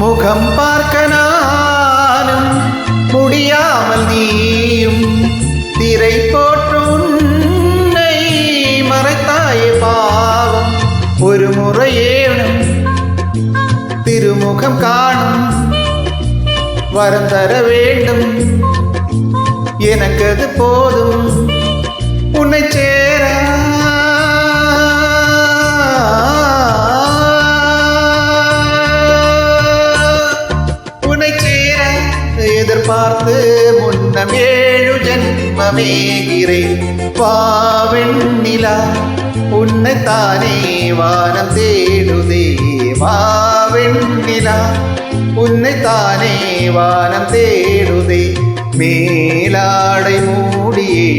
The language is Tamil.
முகம் பார்க்க நானும் முடியாமல் நீயும் திரை போற்று உன்னை மறைத்தாயே பாவம். ஒரு முறையேனும் திருமுகம் காணும் வரம் தர வேண்டும், எனக்கு அது போதும் உன்னை சேர. உன்னை சேர எதிர்பார்த்து முன்னம் 7 ஜென்மமேகிறேன். வாவெண்ணிலா உன்னைத்தானே வானம் தேடுதே. வாவெண்ணிலா உன்னைத்தானே வானம் தேடுதே. மேலாடை மூடியே